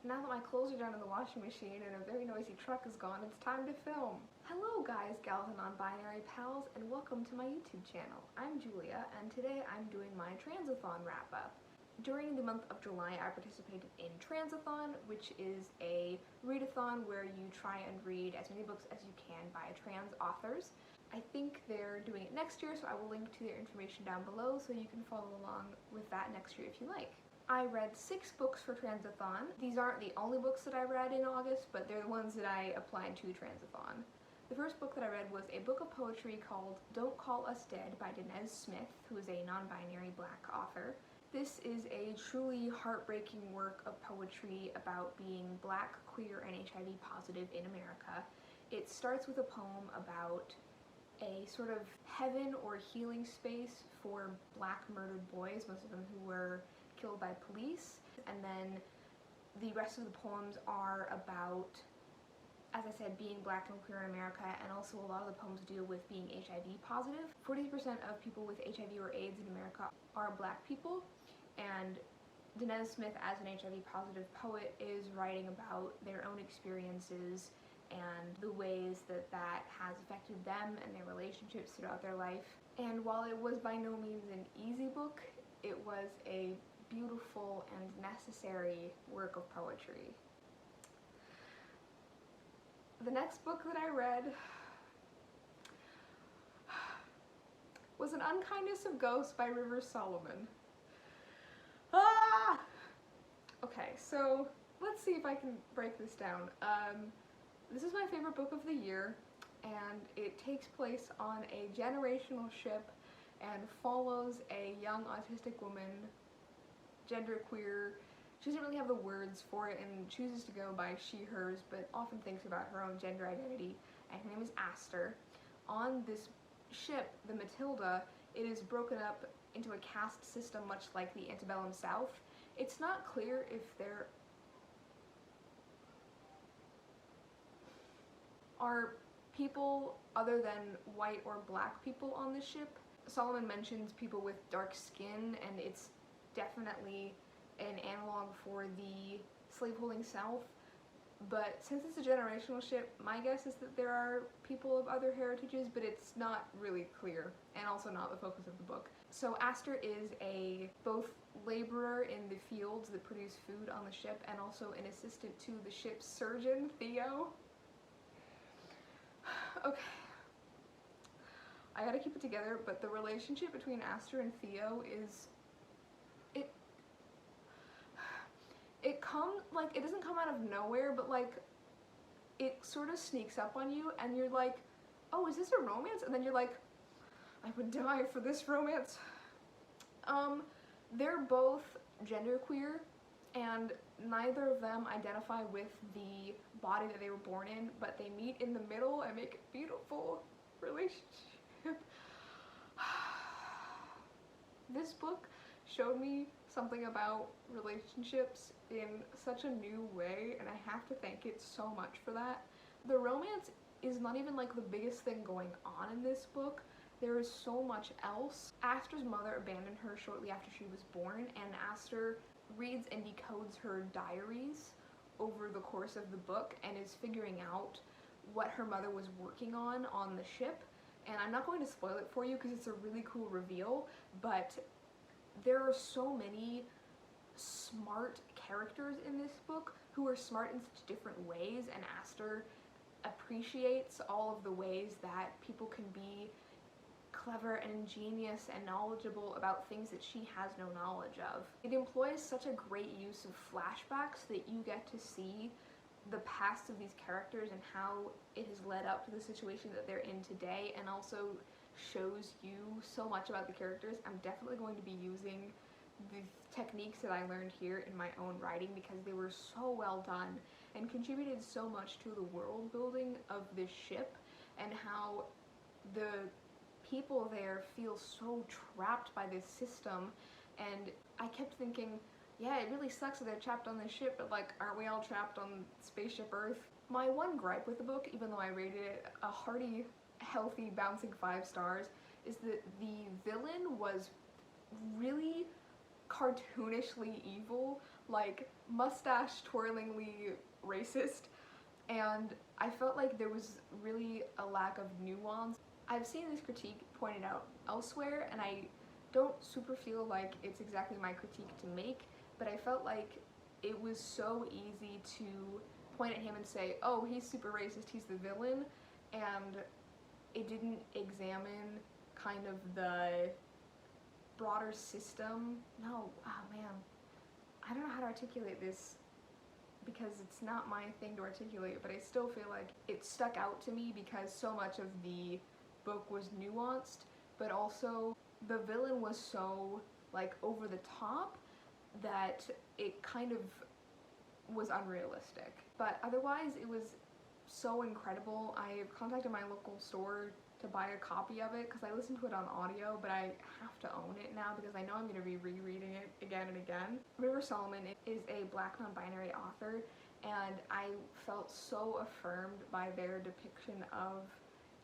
Now that my clothes are done in the washing machine and a very noisy truck is gone, it's time to film. Hello guys, gals, and non-binary pals, and welcome to my YouTube channel. I'm Julia, and today I'm doing my Transathon Wrap-Up. During the month of July, I participated in Transathon, which is a readathon where you try and read as many books as you can by trans authors. I think they're doing it next year, so I will link to their information down below so you can follow along with that next year if you like. I read 6 books for Transathon. These aren't the only books that I read in August, but they're the ones that I applied to Transathon. The first book that I read was a book of poetry called Don't Call Us Dead by Denez Smith, who is a non-binary black author. This is a truly heartbreaking work of poetry about being black, queer, and HIV positive in America. It starts with a poem about a sort of heaven or healing space for black murdered boys, most of them who were killed by police, and then the rest of the poems are about, as I said, being black and queer in America, and also a lot of the poems deal with being HIV positive. 40% of people with HIV or AIDS in America are black people, and Denez Smith, as an HIV positive poet, is writing about their own experiences and the ways that that has affected them and their relationships throughout their life. And while it was by no means an easy book, it was a beautiful and necessary work of poetry. The next book that I read was an Unkindness of Ghosts by Rivers Solomon. Ah! Okay, so let's see if I can break this down. This is my favorite book of the year, and it takes place on a generational ship and follows a young autistic woman, genderqueer. She doesn't really have the words for it and chooses to go by she, hers, but often thinks about her own gender identity, and her name is Aster. On this ship, the Matilda, it is broken up into a caste system much like the antebellum South. It's not clear if there are people other than white or black people on this ship. Solomon mentions people with dark skin, and it's definitely an analog for the slaveholding South, but since it's a generational ship, my guess is that there are people of other heritages, but it's not really clear, and also not the focus of the book. So Aster is a both laborer in the fields that produce food on the ship, and also an assistant to the ship's surgeon, Theo. Okay, I gotta keep it together, but the relationship between Aster and Theo is, it doesn't come out of nowhere, but like, it sort of sneaks up on you, and you're like, oh, is this a romance? And then you're like, I would die for this romance. They're both genderqueer, and neither of them identify with the body that they were born in, but they meet in the middle and make a beautiful relationship. This book showed me something about relationships in such a new way, and I have to thank it so much for that. The romance is not even like the biggest thing going on in this book. There is so much else. Aster's mother abandoned her shortly after she was born, and Aster reads and decodes her diaries over the course of the book and is figuring out what her mother was working on the ship. And I'm not going to spoil it for you because it's a really cool reveal, but there are so many smart characters in this book who are smart in such different ways, and Aster appreciates all of the ways that people can be clever and ingenious and knowledgeable about things that she has no knowledge of. It employs such a great use of flashbacks that you get to see the past of these characters and how it has led up to the situation that they're in today, and also shows you so much about the characters. I'm definitely going to be using the techniques that I learned here in my own writing because they were so well done and contributed so much to the world building of this ship, and how the people there feel so trapped by this system. And I kept thinking, yeah, it really sucks that they're trapped on this ship, but like, aren't we all trapped on spaceship Earth? My one gripe with the book, even though I rated it a hearty, healthy, bouncing 5 stars, is that the villain was really cartoonishly evil. like mustache twirlingly racist, and I felt like there was really a lack of nuance. I've seen this critique pointed out elsewhere, and I don't super feel like it's exactly my critique to make, but I felt like it was so easy to point at him and say, oh, he's super racist, he's the villain, and it didn't examine kind of the broader system. No, oh man, I don't know how to articulate this because it's not my thing to articulate, but I still feel like it stuck out to me because so much of the book was nuanced, but also the villain was so like over the top that it kind of was unrealistic. But otherwise it was so incredible. I contacted my local store to buy a copy of it because I listened to it on audio, but I have to own it now because I know I'm going to be rereading it again and again. River Solomon is a Black non-binary author, and I felt so affirmed by their depiction of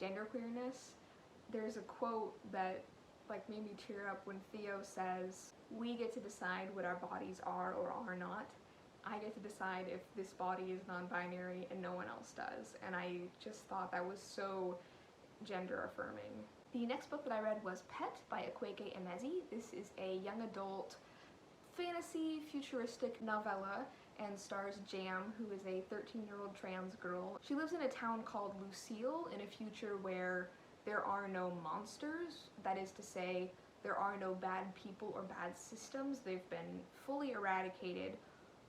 genderqueerness. There's a quote that like made me tear up when Theo says, "We get to decide what our bodies are or are not. I get to decide if this body is non-binary and no one else does." And I just thought that was so gender affirming. The next book that I read was Pet by Akwaeke Emezi. This is a young adult fantasy futuristic novella and stars Jam, who is a 13-year-old trans girl. She lives in a town called Lucille in a future where there are no monsters. That is to say, there are no bad people or bad systems. They've been fully eradicated,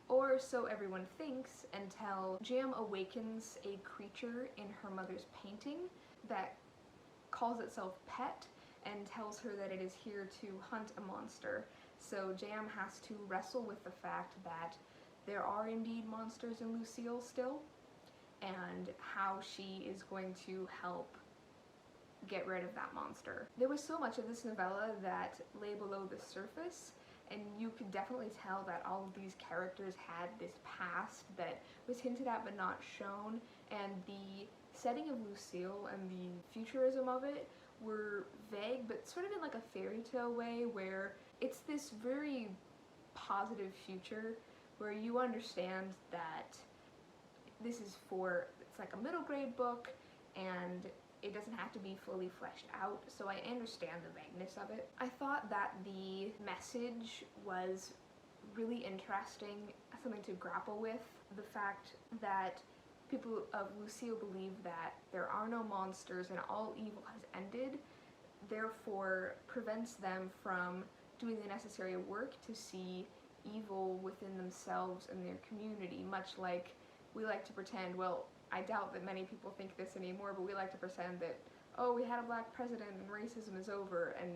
or so everyone thinks, until Jam awakens a creature in her mother's painting that calls itself Pet and tells her that it is here to hunt a monster. So Jam has to wrestle with the fact that there are indeed monsters in Lucille still, and how she is going to help get rid of that monster. There was so much of this novella that lay below the surface, and you could definitely tell that all of these characters had this past that was hinted at but not shown, and the setting of Lucille and the futurism of it were vague, but sort of in like a fairy tale way, where it's this very positive future where you understand that this is for, it's like a middle grade book, and it doesn't have to be fully fleshed out, so I understand the vagueness of it. I thought that the message was really interesting, something to grapple with. The fact that people of Lucille believe that there are no monsters and all evil has ended, therefore prevents them from doing the necessary work to see evil within themselves and their community, much like we like to pretend, well, I doubt that many people think this anymore, but we like to pretend that, oh, we had a black president and racism is over, and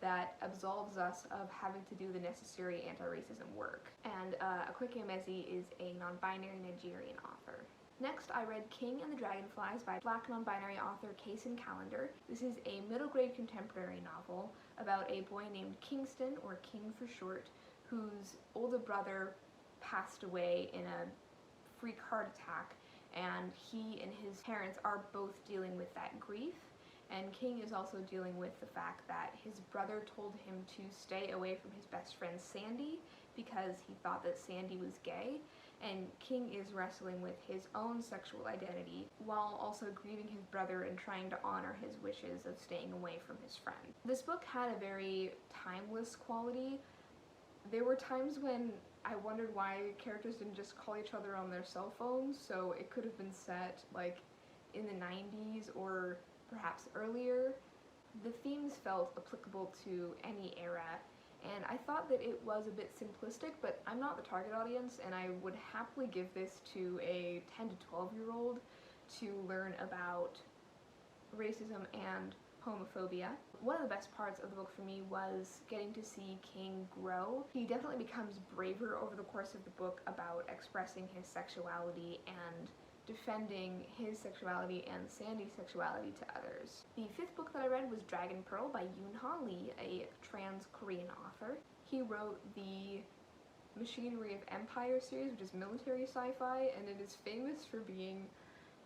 that absolves us of having to do the necessary anti-racism work. And Akwaeke Emezi is a non-binary Nigerian author. Next, I read King and the Dragonflies by Black non-binary author Kaysen Callender. This is a middle grade contemporary novel about a boy named Kingston, or King for short, whose older brother passed away in a freak heart attack, and he and his parents are both dealing with that grief. And King is also dealing with the fact that his brother told him to stay away from his best friend Sandy because he thought that Sandy was gay, and King is wrestling with his own sexual identity while also grieving his brother and trying to honor his wishes of staying away from his friend. This book had a very timeless quality. There were times when I wondered why characters didn't just call each other on their cell phones, so it could have been set like in the 90s or perhaps earlier. The themes felt applicable to any era, and I thought that it was a bit simplistic, but I'm not the target audience, and I would happily give this to a 10 to 12-year-old to learn about racism and homophobia. One of the best parts of the book for me was getting to see King grow. He definitely becomes braver over the course of the book about expressing his sexuality and defending his sexuality and Sandy's sexuality to others. The fifth book that I read was Dragon Pearl by Yoon-Ha Lee, a trans-Korean author. He wrote the Machinery of Empire series, which is military sci-fi, and it is famous for being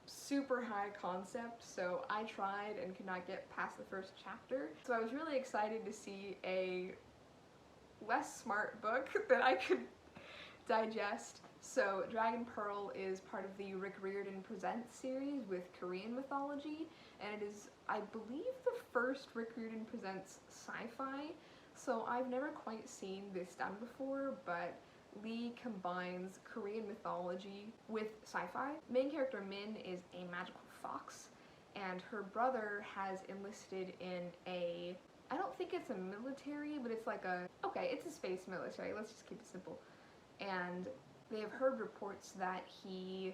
super high concept, so I tried and could not get past the first chapter. So I was really excited to see a less smart book that I could digest. So Dragon Pearl is part of the Rick Riordan Presents series with Korean mythology, and it is, I believe, the first Rick Riordan Presents sci-fi. So I've never quite seen this done before, but Lee combines Korean mythology with sci-fi. Main character Min is a magical fox, and her brother has enlisted in a, I don't think it's a military, but it's like a, okay, it's a space military, let's just keep it simple. And they have heard reports that he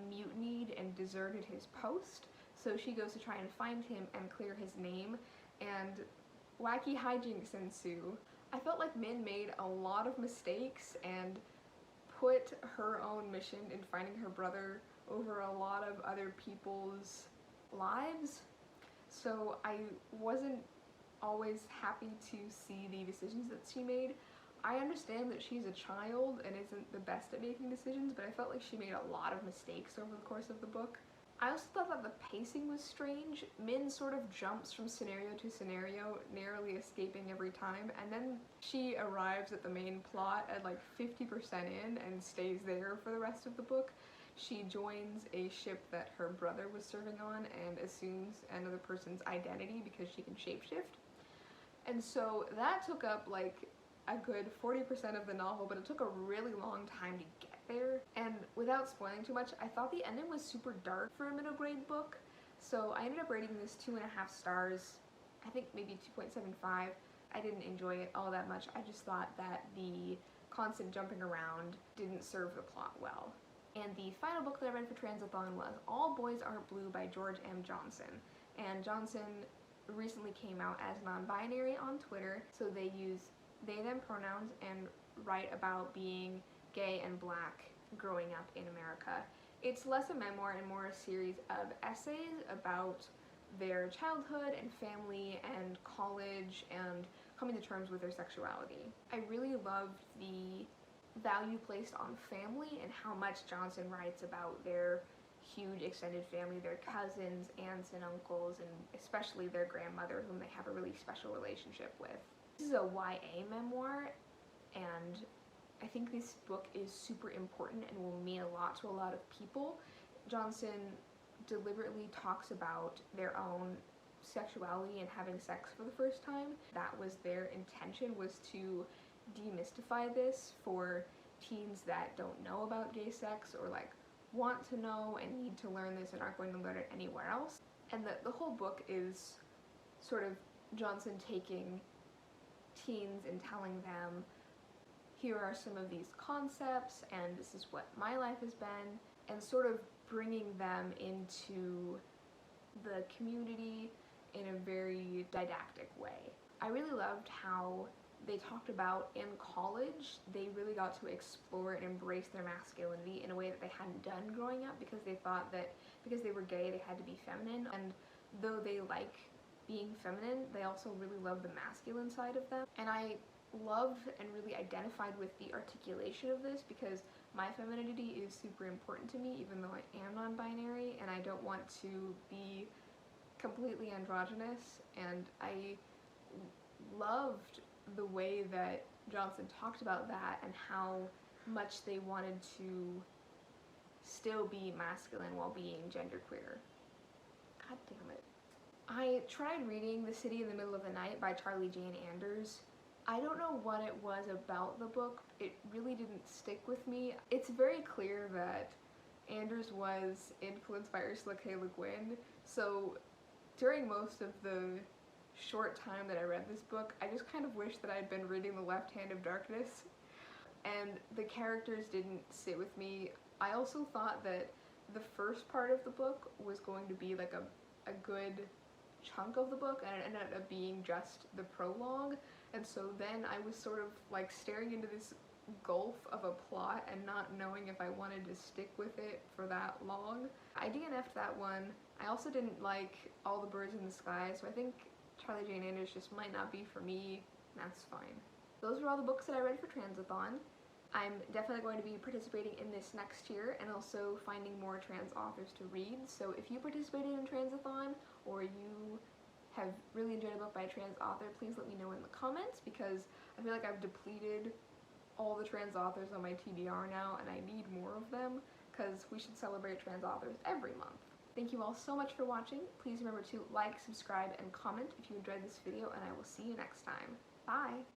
mutinied and deserted his post, so she goes to try and find him and clear his name, and wacky hijinks ensue. I felt like Min made a lot of mistakes and put her own mission in finding her brother over a lot of other people's lives, so I wasn't always happy to see the decisions that she made. I understand that she's a child and isn't the best at making decisions, but I felt like she made a lot of mistakes over the course of the book. I also thought that the pacing was strange. Min sort of jumps from scenario to scenario, narrowly escaping every time, and then she arrives at the main plot at like 50% in and stays there for the rest of the book. She joins a ship that her brother was serving on and assumes another person's identity because she can shapeshift. And so that took up like a good 40% of the novel, but it took a really long time to get there. And without spoiling too much, I thought the ending was super dark for a middle grade book, so I ended up rating this 2.5 stars, I think maybe 2.75. I didn't enjoy it all that much. I just thought that the constant jumping around didn't serve the plot well. And the final book that I read for Transathon was All Boys Aren't Blue by George M. Johnson. And Johnson recently came out as non-binary on Twitter, so they use they/them pronouns and write about being gay and black growing up in America. It's less a memoir and more a series of essays about their childhood and family and college and coming to terms with their sexuality. I really loved the value placed on family and how much Johnson writes about their huge extended family, their cousins, aunts, and uncles, and especially their grandmother, whom they have a really special relationship with. This is a YA memoir, and I think this book is super important and will mean a lot to a lot of people. Johnson deliberately talks about their own sexuality and having sex for the first time. That was their intention, was to demystify this for teens that don't know about gay sex or like want to know and need to learn this and aren't going to learn it anywhere else. And the whole book is sort of Johnson taking teens and telling them, here are some of these concepts and this is what my life has been, and sort of bringing them into the community in a very didactic way. I really loved how they talked about in college, they really got to explore and embrace their masculinity in a way that they hadn't done growing up, because they thought that because they were gay they had to be feminine, and though they like being feminine, they also really love the masculine side of them. And I loved and really identified with the articulation of this, because my femininity is super important to me, even though I am non-binary and I don't want to be completely androgynous. And I loved the way that Johnson talked about that and how much they wanted to still be masculine while being genderqueer. God damn it. I tried reading The City in the Middle of the Night by Charlie Jane Anders. I don't know what it was about the book. It really didn't stick with me. It's very clear that Anders was influenced by Ursula K. Le Guin, so during most of the short time that I read this book, I just kind of wish that I'd been reading The Left Hand of Darkness, and the characters didn't sit with me. I also thought that the first part of the book was going to be like a good chunk of the book, and it ended up being just the prologue, and so then I was sort of like staring into this gulf of a plot and not knowing if I wanted to stick with it for that long. I DNF'd that one. I also didn't like All the Birds in the Sky, so I think Charlie Jane Anders just might not be for me. That's fine. Those are all the books that I read for Transathon. I'm definitely going to be participating in this next year and also finding more trans authors to read. So if you participated in Transathon or you have really enjoyed a book by a trans author, please let me know in the comments, because I feel like I've depleted all the trans authors on my TBR now, and I need more of them, because we should celebrate trans authors every month. Thank you all so much for watching. Please remember to like, subscribe, and comment if you enjoyed this video, and I will see you next time. Bye!